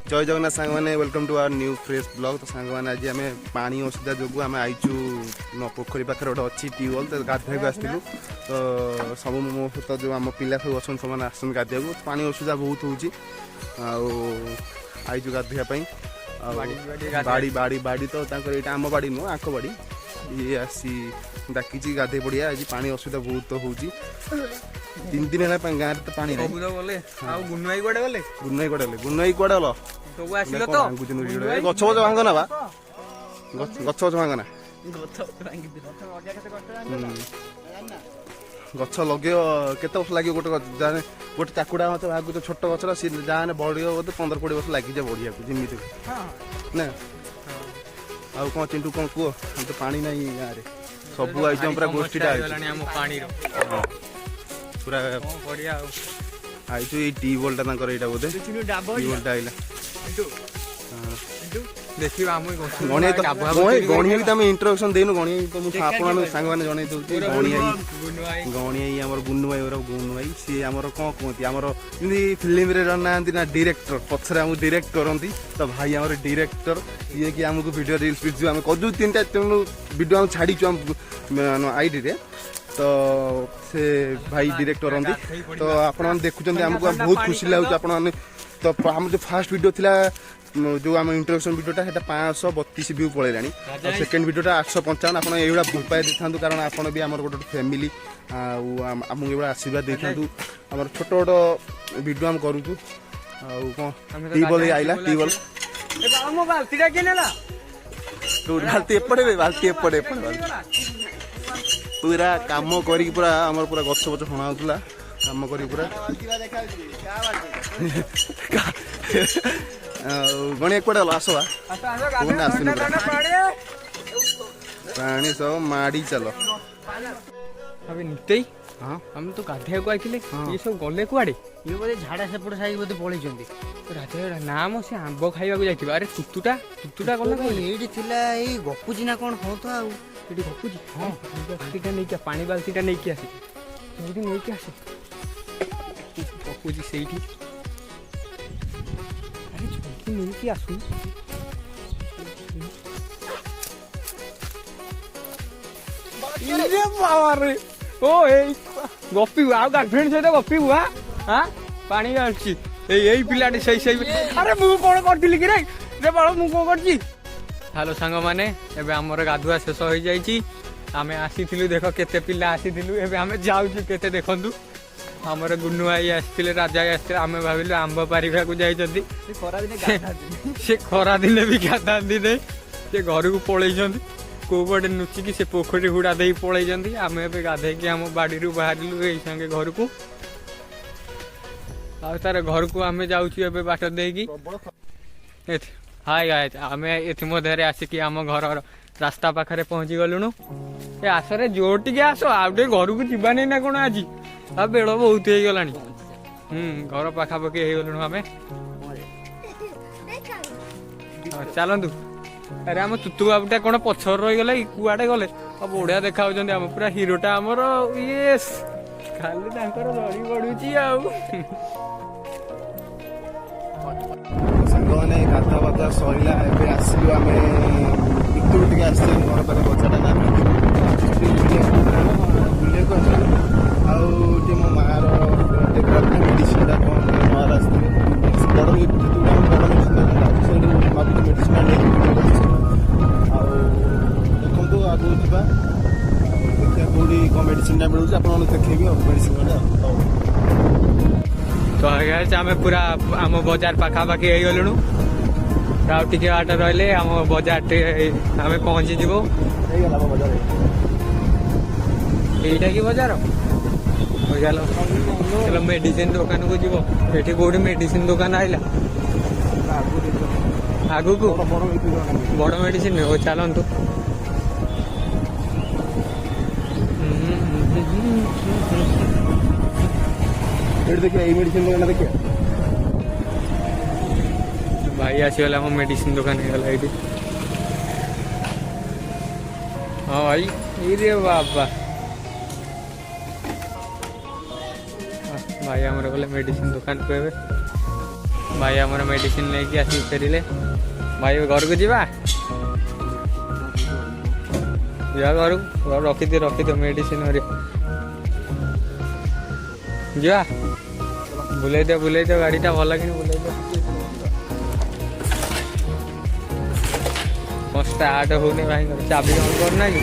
जय जगन्नाथ सांग मैंने welcome to our new fresh blog. तो सांग मैंने आज आम पानी असुविधा जो आम आईचु पोखरी पाखे गोटे अच्छी ट्यूबवेल तो गाधोक आसलु। तो सब मो सहित जो आम पिला सब अच्छा सब आसन गाधोक पानी असुविधा बहुत होईचु गाधोवाई बाड़ी बाड़ी बाड़ी तो यहाँ आम बाड़ी नुह आख बाड़ी ये आसी डाकी गाधे पड़िया आज पानी असुविधा बहुत हो 3 दिन है गाँव तो पानी गुनुआई कड़े गले गुनुआई कड़े गल गछ भांग ना बा गछ भांग ना गछ लगे केत वर्ष लगे गोटे गोटे चाकुड़ा मत भागुच छोट गछर सी जहाँ बढ़ बोधे 15-20 वर्ष लगे बढ़िया जमी ना आउ कौन चिंटू कौन कह तो पानी ना गाँव में सब आइटम पूरा गोष्ठीटा पूरा आईचु ये ट्यूबवेलटा यहाँ बोधे ट्यूबवेलटा आइला देखिए गणिया भी तुम इंट्रोडक्शन देनु गणिया तो मुझे आपन सांग माने जणै दउची गणिया हमर गुन्नुआई और गुन्नुआई सी हमर कोन कहती हमर इनी फिल्म रे रन नांती ना डायरेक्टर पछरे हम डायरेक्ट करंती तो भाई हमर डायरेक्टर ये कि हमको वीडियो रील्स जो हम कजु 3टा वीडियो हम छाड़ी छु हम आईडी रे तो से भाई डायरेक्ट करंती तो आपन देखुचंदी हमको बहुत खुशी लागु आपन तो हम जो फर्स्ट वीडियो थिला जो आम इंट्रोडक्शन वीडियोटा है 532 व्यू पड़ेगा और सेकेंड वीडियोटा 855 आप ये भल पाए देखा कारण आप भी आम गोटे फैमिली आमको ये आशीर्वाद देखा आम छोट छोट वीडियो आम करूँ ट्यूबवेल आइला ट्यूबवेल बाल्टी एपटे बाल्टी एपटे पूरा काम कर पूरा आम पूरा गछ पछ हणा होता काम कर पूरा गणिया कड़े गल आसवा पानी सब माड़ी चल अबे नितेई हाँ हम तो गाधे को आइले ये सब गले कुआडे ये बोले झाड़ा सेपट साइड बोले पळै जंदी राजा नाम से आंब खाइबा को जाइथिबा अरे तुतुटा गला को एडी थिला ए गपुजी ना कोन हो तो आ एडी गपुजी हां बाल्टीटा नै के पानी बाल्टीटा नै के आसी तुदी नै के आसी गपुजी सेठी मिलकी आसू रे ओ गपी हुआ गर्लफ्रेंड सहित गपी हुआ हाँ पानी आसी यही पिलाटी सही सही अरे मु कौन करथिली कि रे बाल मु कौन करछि हेलो सांग माने एबे हमर गाधुआ शेष हो जाइछि आमे आसीथिलु देखो केते पिला आसीथिलु एबे आमे जाउछु केते देखंतु हमर गुन्नु आई आसथिले राजा आसथिले आमे भाबिलु आंब पारिबा को जाइछंती से खरा दिने भी गाधांती नै से घर को पळै जंती को बडे नुची कि से पोखरी हुडा देई पळै जंती आमे एबे गाधे कि हम बाड़ी रु बाहरिलु एई संगे घर को आ तार घर को आमे जाउछु एबे बाट देकी हाय गाइस आमे एथि मधरे आसी कि हम घर रास्ता पाखरे पहुंची गलुनु ए आसरे जोटी के आसो आउटे घर को जिबा नै ना कोन आजी आ बेड़ बहुत हो गलानी घर पाखापाखि हो गलु आम चलतु अरे आम तुतु बाबूटा कौन पछर रही गला कुआडे गले बढ़िया देखा आम पूरा हिरोटा आमर येस खाली झड़ी पड़ुची सांग मैंने गाधा बाधा सरला आसलु आम भितर टे आस घर पाखे बचाटा बुले मो मार मेडिसिन मार आस बड़ मेडिसिन देखो आगे जा देखिए कौटी कौन मेडिसिन मिलूँ आप देखेबी मेडिसिन तो आम पूरा आम बजार पाखापाखि हो गलुणु टे बाट रही आम बजार आम पहुँची जीव यहीटा कि बजार चलो मेडिसिन दुकान को जीव ये कौटी मेडिसिन दुकान आइला आगु को बड़ मेडिसिन हो चलतु देखिए ये मेडिसिन दुकान देखिए भाई आसीगला हम मेडिसिन दुकान है हाँ भाई ये बाबा भाई आमर गले मेडिसिन दुकान को भाई आमर मेडिसिन लेके आसी फेरिले भाई घर को जीवा जा घर रखी मेडिसिन जा बुलाई दे गाड़ी टा भल कि बुलाई दे स्टार्ट होने भाई चाबी ऑन करना कि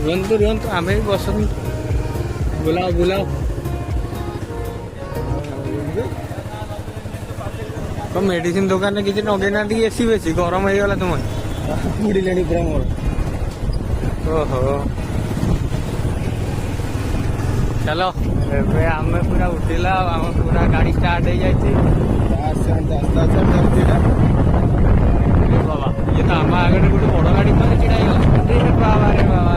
रुहतु आम भी बसनी बुलाओ तो मेडिसिन दुकान में किसी नगे ना एसी बेसी गरम हो गला तुम बुड़े पूरा मोर ओहो चलो एबे आमे पूरा उठिला आम पूरा गाड़ी स्टार्ट हो जाए बाबा ये तो आम आगे गोटे बड़ गाड़ी मैंने चिड़ा बाबा रे बाबा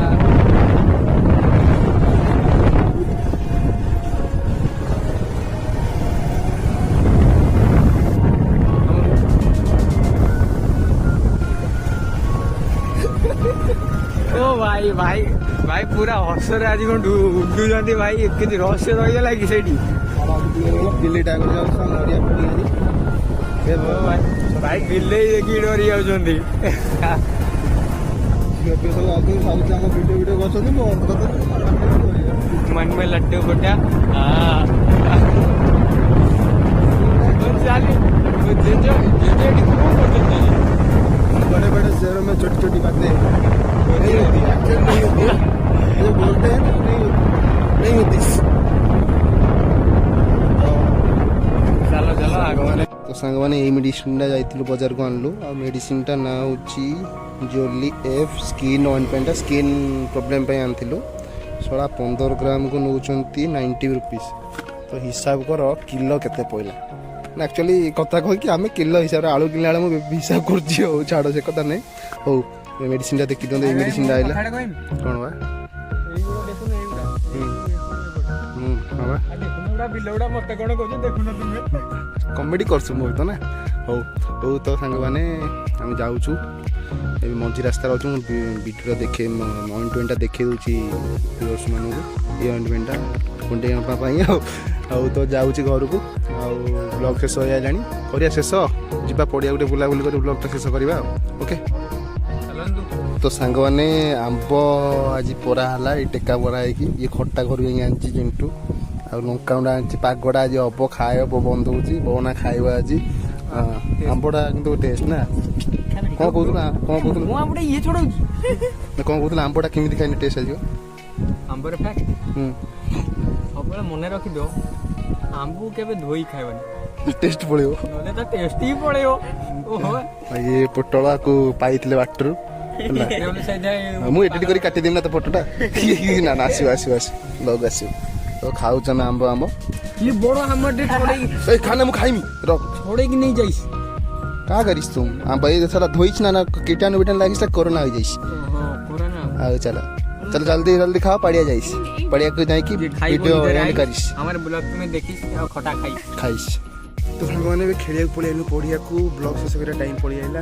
ओ भाई भाई भाई पूरा हसरे आज उडुंट भाई किसी रहस्य रहीगला कि से दिल्ली टाइगर भाई भाई बिल्ले देखी डरी जाऊँगी वीडियो मन में लड्डू गोटा बड़े बड़े शहरों में छोटी छोटी बातें नहीं होती नहीं होती जो बोलते हैं नहीं होती चलो चलो आगे तो सांग मैंने ये मेडिसिन जाइलु बाजार को आनलु आ मेडिसिन टा ना होची जोली एफ स्किन ऑइंटमेंट स्किन प्रॉब्लम पे आनथिलु 15 ग्राम को नौचंती 90 रुपीस तो हिसाब कर किलो केते पइला ना एक्चुअली कथा कह कि आम किलो हिसाब से आलू किलो आलू हिसाब कर छाड़ से कथा नहीं हो मेडिसिन देखी दिखाते मेडिसिन आइला कौन बा कमेडी करसु मो तो ना हो हो तो सांग माने हम जाऊछु ए मंझी रास्ता रहछु वीडियो देखे ऑइंटमेंट देखे दूची व्यूअर्स मानु ये ऑइंटमेंट कुंडे पाई आउ तो जाऊँगी घर को ब्लॉग शेष हो जालानी करिया शेष जीवा पड़िया गोटे बुलाबुली कर ब्लॉग टा शेष करवा ओके तो सांग मैंने आंब आज पोरा है ये टेका पोरा है ये खट्टा घर आनी चिंटू आ लंका गुंडा आनी पागड़ा आज हम खाए बंद हो बना खाइबा आज आंबटा कि टेस्ट ना कौन कहूला आंबटा केमी खाइने टेस्ट आज आंबर फैक्ट सब मन रखी दो आंबू केबे धोई खाइबनी टेस्ट पड़ेओ नले तो टेस्ट ही पड़ेओ ओहो ये पोटला को पाइतले बाटरू मु एडिट करी काटी देम ना तो फोटोटा ना ना आसो लोग आसो तो खाऊ चना आंब आंब ये बड़ो हमर डे छोड़े ए खाना मु खाइमी रख छोड़े कि नहीं जाइस का करिस तुम आ भाई साला धोइछ ना कीटाणु बिटाणु लागिस कोरोना हो जाइस कोरोना आ चल जल्दी खाओ पड़िया जाइस पड़िया को जाई की वीडियो एंड करिस हमारे ब्लॉग में देखिस खटा खाइस तो भगवान भी खेलिया पड़िया पढ़िया को ब्लॉग शेष कर टाइम पड़ी आइला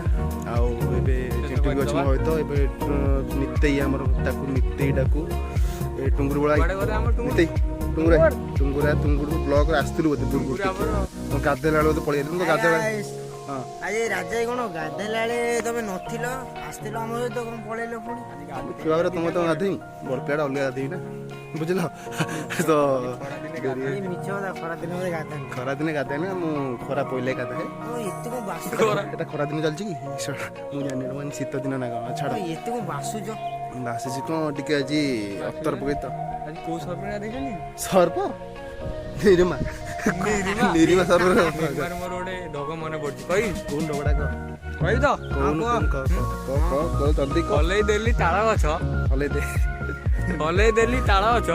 आउ एबे चिंटू भी अछि होय तो एबे नितेई हमर ताकू नितेई डाकू ए टुंगुर बळा नितेई टुंगुरा ब्लॉग आस्तिलु बते दूर तो गादे लालो तो पड़ी आइला तो गादे हां आज राजा कोन गादे लाले तबे नथिलो आस्तिलो हमर तो कोन पळेलो पुनी खिबारे तुम तो गाधई बड़पेड़ा अलग गाधई ना बुझलो तो खरा दिन गाधे ना मु खरा पहिले गाधे एते को बासु एटा खरा दिन चलछि कि मु जाने मन शीत दिन ना छाड़ एते को बासुजो बासुजी को टिके आजी अत्तर पकई तो आज को सर्प ना देखनी सर्प निरिमा सर्प मोर ओडे ढोग मने पड़छि कहि कोन ढोगडा कहि तो को जल्दी कले देली ताळा गछ कले देली ताळा गछ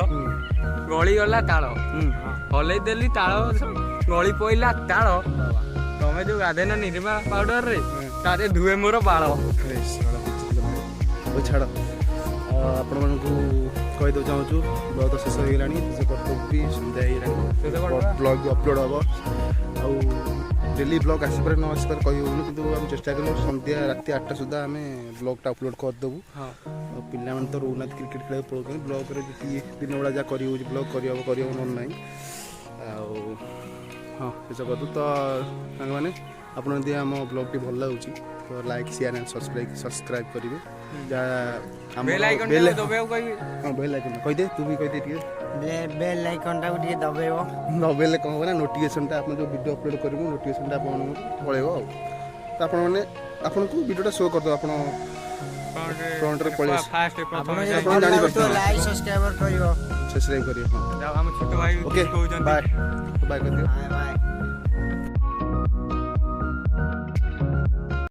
गली गला ताळ कले देली ताळ गछ गली पइला ताळ तमे जो गाधे ना निरिमा पाउडर रे तारे धुए मोर बाळ ओ छाड़ आपण मानकू कहि दो चाहूँ ब्लॉग तो शेष हो गलानी से करतबी संध्या ब्लॉग अपलोड हम आउ डेली ब्लॉग आसपार न आसपार कही होनी कि आम चेष्टा करूँ संध्या राति 8टा सुधा आम ब्लॉगटा अपलोड करदेबू पिला तो रोना क्रिकेट खेल पड़े ब्लॉग दिन बेला जहाँ कर ब्लॉग कर ना ହଁ ଶେଷ କରିଦେବୁ ତ ସାଙ୍ଗମାନେ ଆପଣ ଯଦି ଆମ ବ୍ଲଗ୍ଟି ଭଲ ଲାଗୁଛି ତ ଲାଇକ୍ ସେୟାର ଆଣ୍ଡ ସବସ୍କ୍ରାଇବ୍ କରିବେ ଯାହା ବେଲ୍ ଆଇକନ୍ ଦବେଇବାକୁ କହିବି। ହଁ ବେଲ୍ ଆଇକନ୍ କହିଦେ ତୁ ବି କହିଦେ ଟିକେ ବେଲ୍ ଆଇକନ୍ଟାକୁ ଟିକେ ଦବେଇବ। ଦବେଇଲେ କ'ଣ ହେବ ନା ନୋଟିଫିକେସନ୍ଟା ଆପଣ ଯେଉଁ ଭିଡ଼ିଓ ଅପଲୋଡ଼ କରିବୁ ନୋଟିଫିକେସନ୍ଟା ଆପଣଙ୍କୁ ପଳେଇବ ଆଉ ତ ଆପଣମାନେ ଆପଣଙ୍କୁ ଭିଡ଼ିଓଟା ଶୋ କରିଦେବ ଆପଣ ଫ୍ରଣ୍ଟରେ ପଳେଇ ଆସିବ ଆପଣ ଆପଣ ଜାଣିପାରୁଥିବେ। ଲାଇକ୍ ସବସ୍କ୍ରାଇବର କରିବ। ସବସ୍କ୍ରାଇବ୍ କରିବେ ହଁ ଆମ ଛୋଟ ଭାଇ ଓକେ କହୁଛନ୍ତି ବାଏ ବାଏ କରିଦିଅ ବାଏ ବାଏ।